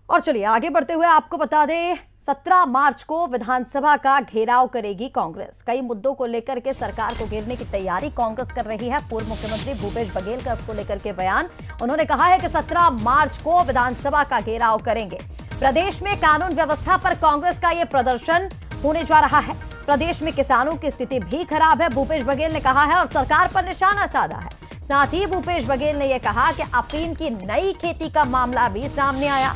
और चलिए आगे बढ़ते हुए आपको बता दें 17 मार्च को विधानसभा का घेराव करेगी कांग्रेस। कई मुद्दों को लेकर के सरकार को घेरने की तैयारी कांग्रेस कर रही है। पूर्व मुख्यमंत्री भूपेश बघेल का इसको लेकर के बयान, उन्होंने कहा है कि 17 मार्च को विधानसभा का घेराव करेंगे। प्रदेश में कानून व्यवस्था पर कांग्रेस का यह प्रदर्शन होने जा रहा है। प्रदेश में किसानों की स्थिति भी खराब है, भूपेश बघेल ने कहा है और सरकार पर निशाना साधा है। साथ ही भूपेश बघेल ने यह कहा कि अफीम की नई खेती का मामला भी सामने आया।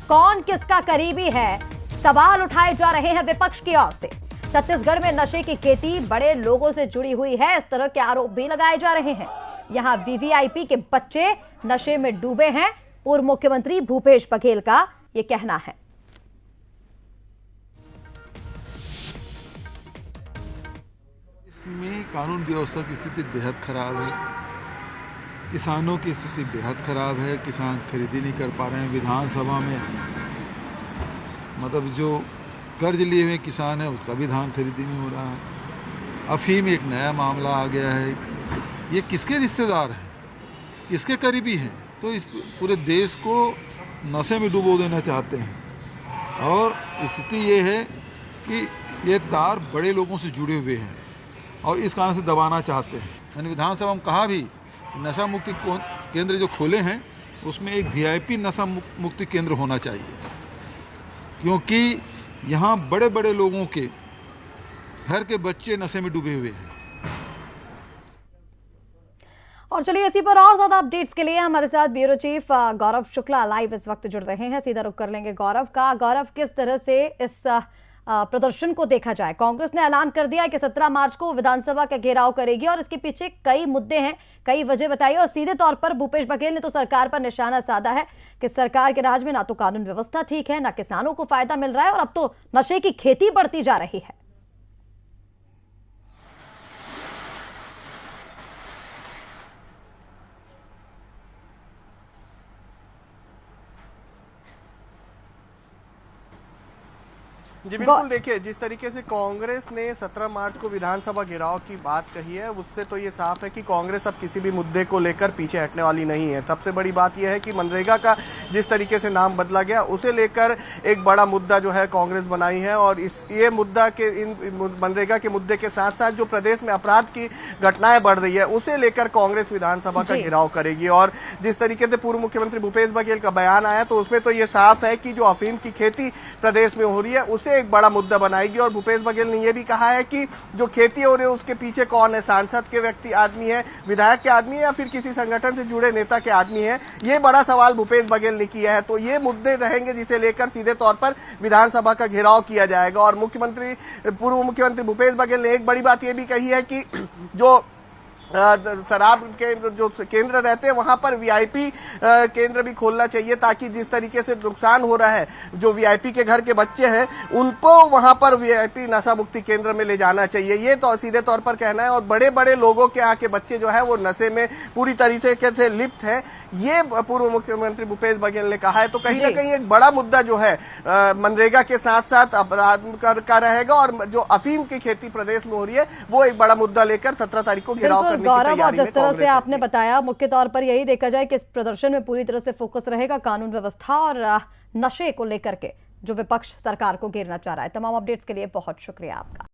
कौन किसका करीबी है, सवाल उठाए जा रहे हैं विपक्ष की ओर से। छत्तीसगढ़ में नशे की खेती बड़े लोगों से जुड़ी हुई है, इस तरह के आरोप भी लगाए जा रहे हैं। यहां वीवीआईपी के बच्चे नशे में डूबे हैं, पूर्व मुख्यमंत्री भूपेश बघेल का यह कहना है। इसमें कानून व्यवस्था की स्थिति बेहद खराब है, किसानों की स्थिति बेहद खराब है। किसान खरीदी नहीं कर पा रहे हैं। विधानसभा में मतलब जो कर्ज लिए हुए किसान है उसका भी धान खरीदी नहीं हो रहा है। अफीम एक नया मामला आ गया है। ये किसके रिश्तेदार हैं, किसके करीबी हैं? तो इस पूरे देश को नशे में डुबो देना चाहते हैं। और स्थिति ये है कि ये तार बड़े लोगों से जुड़े हुए हैं और इस कारण से दबाना चाहते हैं। मैंने विधानसभा में कहा भी नशा मुक्ति केंद्र जो खोले हैं उसमें एक वीआईपी नशा मुक्ति केंद्र होना चाहिए, क्योंकि यहाँ बड़े बड़े लोगों के घर के बच्चे नशे में डूबे हुए हैं। और चलिए इसी पर और ज्यादा अपडेट्स के लिए हमारे साथ ब्यूरो चीफ गौरव शुक्ला लाइव इस वक्त जुड़ रहे हैं। सीधा रुख कर लेंगे गौरव का। गौरव, किस तरह से इस प्रदर्शन को देखा जाए? कांग्रेस ने ऐलान कर दिया है कि 17 मार्च को विधानसभा का घेराव करेगी और इसके पीछे कई मुद्दे हैं, कई वजह बताइए। और सीधे तौर पर भूपेश बघेल ने तो सरकार पर निशाना साधा है कि सरकार के राज में ना तो कानून व्यवस्था ठीक है, ना किसानों को फायदा मिल रहा है और अब तो नशे की खेती बढ़ती जा रही है। जी बिल्कुल, देखिए जिस तरीके से कांग्रेस ने 17 मार्च को विधानसभा घेराव की बात कही है, उससे तो ये साफ है कि कांग्रेस अब किसी भी मुद्दे को लेकर पीछे हटने वाली नहीं है। सबसे बड़ी बात यह है कि मनरेगा का जिस तरीके से नाम बदला गया उसे लेकर एक बड़ा मुद्दा जो है कांग्रेस बनाई है। और ये मुद्दा के इन मनरेगा के मुद्दे के साथ साथ जो प्रदेश में अपराध की घटनाएं बढ़ रही है उसे लेकर कांग्रेस विधानसभा का घेराव करेगी। और जिस तरीके से पूर्व मुख्यमंत्री भूपेश बघेल का बयान आया तो उसमें तो ये साफ है कि जो अफीम की खेती प्रदेश में हो रही है उसे एक बड़ा मुद्दा बनाएगी। और भूपेश बघेल ने यह भी कहा है कि जो खेती हो रही है उसके पीछे कौन है, सांसद के व्यक्ति आदमी है, विधायक के आदमी है या फिर किसी संगठन से जुड़े नेता के आदमी है, ये बड़ा सवाल भूपेश बघेल ने किया है। तो ये मुद्दे रहेंगे जिसे लेकर सीधे तौर पर विधानसभा का घेराव किया जाएगा। और पूर्व मुख्यमंत्री भूपेश बघेल ने एक बड़ी बात यह भी कही है कि जो शराब के जो केंद्र रहते हैं वहां पर वीआईपी केंद्र भी खोलना चाहिए, ताकि जिस तरीके से नुकसान हो रहा है जो वीआईपी के घर के बच्चे हैं उनको वहां पर वीआईपी नशा मुक्ति केंद्र में ले जाना चाहिए, ये तो सीधे तौर पर कहना है। और बड़े बड़े लोगों के यहाँ के बच्चे जो है वो नशे में पूरी तरीके से लिप्त है, ये पूर्व मुख्यमंत्री भूपेश बघेल ने कहा है। तो कहीं ना कहीं एक बड़ा मुद्दा जो है मनरेगा के साथ साथ अपराध का रहेगा और जो अफीम की खेती प्रदेश में हो रही है वो एक बड़ा मुद्दा लेकर 17 तारीख को घेराव गौरव, और जिस तरह से आपने बताया मुख्य तौर पर यही देखा जाए कि इस प्रदर्शन में पूरी तरह से फोकस रहेगा कानून व्यवस्था और नशे को लेकर के जो विपक्ष सरकार को घेरना चाह रहा है। तमाम अपडेट्स के लिए बहुत शुक्रिया आपका।